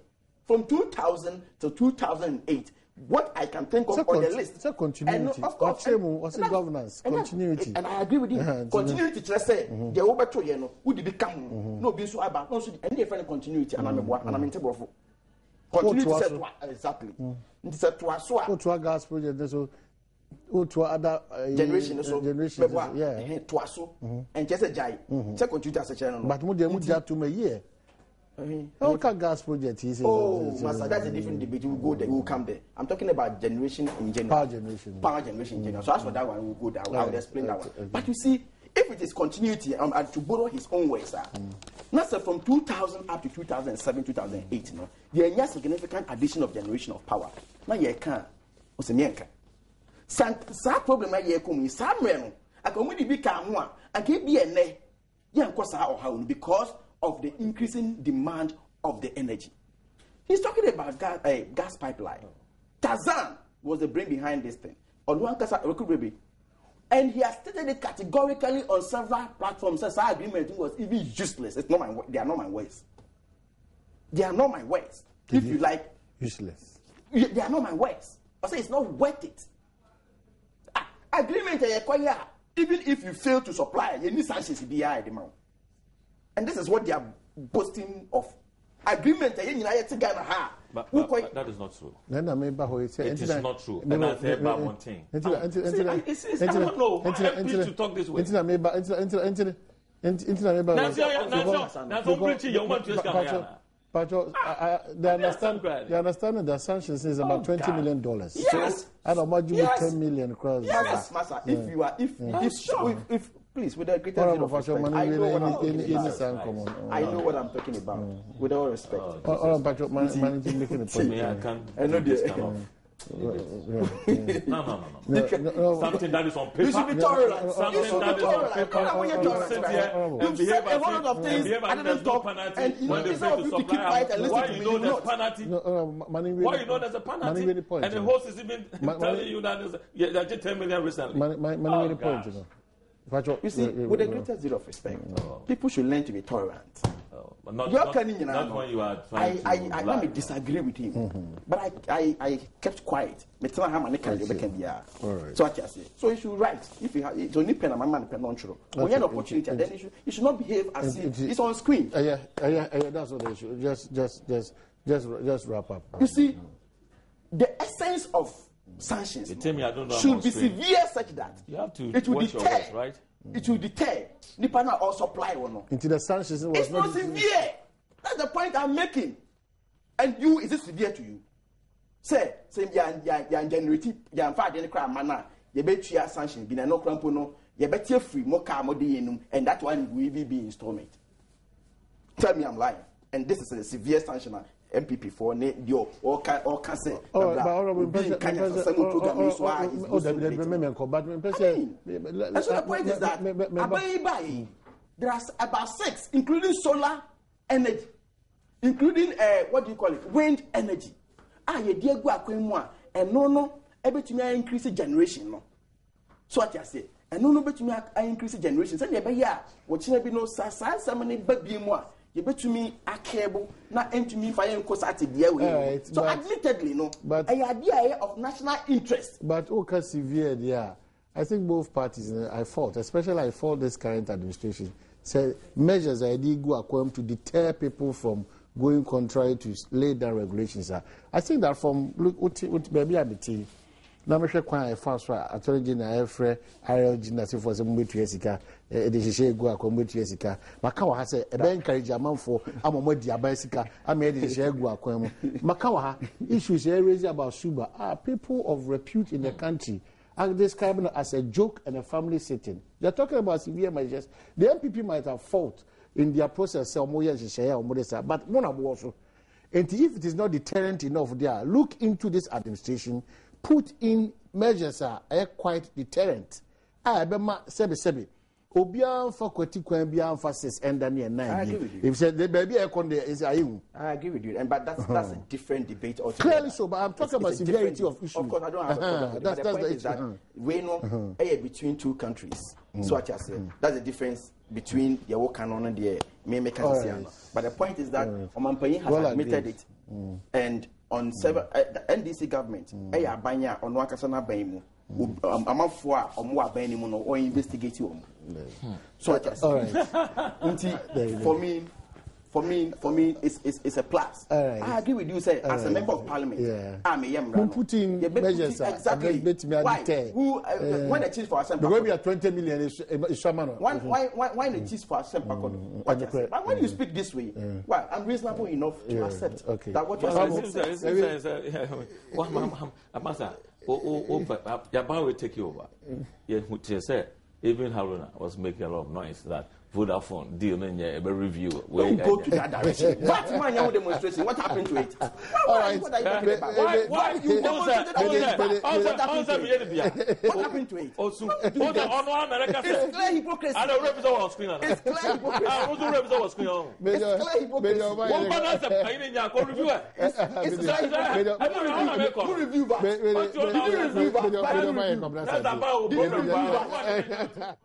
from 2000 to 2008. What I can think of on the list. It's a continuity. And of course, what's governance? Continuity. And I agree with you. Continuity. Just say the over to you know would become no be so about no so any different continuity. And I'm in table of continuity. Exactly. It's a to gas project. So. To other generation, yeah. And just a jai. Check computer channel. But to me, yeah. How can gas project is? Master, that's a different debate. We'll go there. We'll come there. I'm talking about generation in general. Power generation in general. So as for that one, we'll go there. I'll explain that one. Okay. But you see, if it is continuity, to borrow his own words, not so from 2000 up to 2007, 2008, no, there is a significant addition of generation of power. Now you can't. What's the sa problem a ye kom sa mre no akomu di bi ka ho a aka bi ene ye nkosa o ha because of the increasing demand of the energy. He's talking about gas pipeline. Tazan was the brain behind this thing. And he has stated it categorically on several platforms. Says our agreement was even useless. It's not my. They are not my words. They are not my words. If you like, useless. They are not my words. I say it's not worth it. Agreement even if you fail to supply, you need sanctions to be high demand. And this is what they are boasting of. Agreement but that is not true. It is not true. And I say about one thing. I don't know. I'm happy to talk this way. But they understand that sanctions is about $20 million. Yes. And about you $10 million crowds. Yes, Master. If please, with the greatest deal of respect, I know what I'm talking about. With all respect. Making a point. I know this kind of. No. Something that is on paper. You should be tolerant. Something that is on paper. You sit here and behave as if and then talk and when they say to supply, why you know there's penalty? Why you know there's a penalty? And the host is even telling you that there's just 10 million recently. Money point, you know. You see, with the greatest deal of respect, people should learn to be tolerant. Not when you are trying to I let me disagree with him, but I kept quiet. So what I say. So you should write. If you have it's only pen and my man pen on true. When you have an opportunity, then you should not behave as if it's on screen. Yeah. That's what they should. Just wrap up. You see, the essence of sanctions should be severe such that you have to it will watch deter, your words, right? It will deter Nipana or supply or no. Into the sanctions was it's not severe. That's the point I'm making. And you, is it severe to you? Say yan generative yan fa de kra mana ye betua sanctions bi na no krampo no ye betia free mo car mo de yenum and that one will be installment. Tell me I'm lying. And this is a severe sanction. MPP for your all can say. And so the point is that there are about 6, including solar energy, including what do you call it, wind energy. You dear go akwenwa and no ebetumi increase generation no. So what I say, and no betumi increase generation. Say be ya, what you be no sa many baby mo. You bet to me a cable, not into me fire and cosati the so admittedly, no, but an idea of national interest. But okay, severe, yeah. I think both parties, I fault this current administration. Say measures I did go according to deter people from going contrary to lay down regulations. I think that from look baby abiti. Na me hwe kwan e fa so attorney general efre ILG na se for se mbetu esika e de hihye egu akometu esika maka wa ha se e be encourage amanfo amomadi abasika am e de hihye egu akwan mu maka wa ha issues e raise about Suba people of repute in the country are describing it as a joke and a family sitting. They are talking about severe measures. The MPP might have fault in their process, but one of also. And if it is not deterrent enough there, look into this administration, put in measures are quite deterrent. Sebi. Obian for kwati kwan bian for 6 and then 9. If said the baby is I agree with you, but that's a different debate altogether. Clearly so, but I'm talking about severity of issues. Of course, I don't have a problem. That's the issue. We know between two countries. So what I say, that's the difference between the work canon and the mechanism. But the point is that Omampayi has admitted it, and on several NDC government, Banya on Wakasana Baimu. Amafua or more Benimun or investigate you. So for me, it's a plus. I agree with you. Say as a member of parliament, I'm a young man. Putting measures exactly. Why? Who when the chief for assembly? There will be a 20 million is Shamano. Why the chief for assembly? But when you speak this way, well, I'm reasonable enough to accept that what you're saying. Japan will take you over. Even Haruna was making a lot of noise that Vodafone deal in a review. Don't go to that direction. What man you demonstration? What happened to it? All right. What happened to it? It's clear hypocrisy. I don't represent on screen. It's clear hypocrisy. I don't represent on screen. It's clear hypocrisy. One man has a review. It's clear hypocrisy. Review.